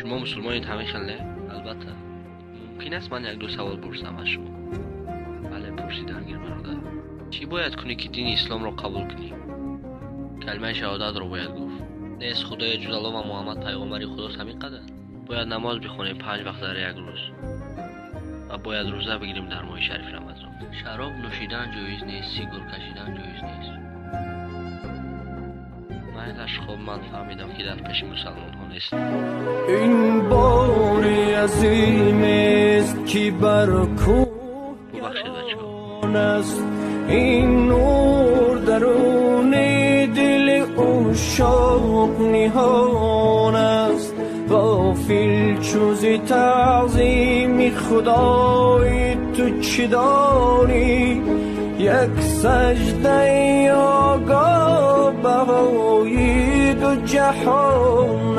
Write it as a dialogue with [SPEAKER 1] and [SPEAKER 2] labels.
[SPEAKER 1] شما مسلمانید همین خله؟ البته. ممکن است من یک دو سوال پرسم از شما؟ بله پرسیدن گیر برادر. چی باید کنی که دین اسلام را قبول کنی؟ کلمه شهادت را باید گفت. نیست خدای جز الله و محمد پیغمبر خداست همین قدر. باید نماز بخونیم 5 وقت در یک روز. و باید روزه بگیریم در ماه شریف رمضان. شراب نوشیدن جایز نیست، سیگار کشیدن جایز نیست. خب من فهمیدم که در پیش مسلمان ها نیست. این باری عظیم است که بر کوه است، این نور درون دل عشاق نهان است. غافل چوز تعظیم خدای تو چی داری؟ یک سجده آگاه بهای دو جهان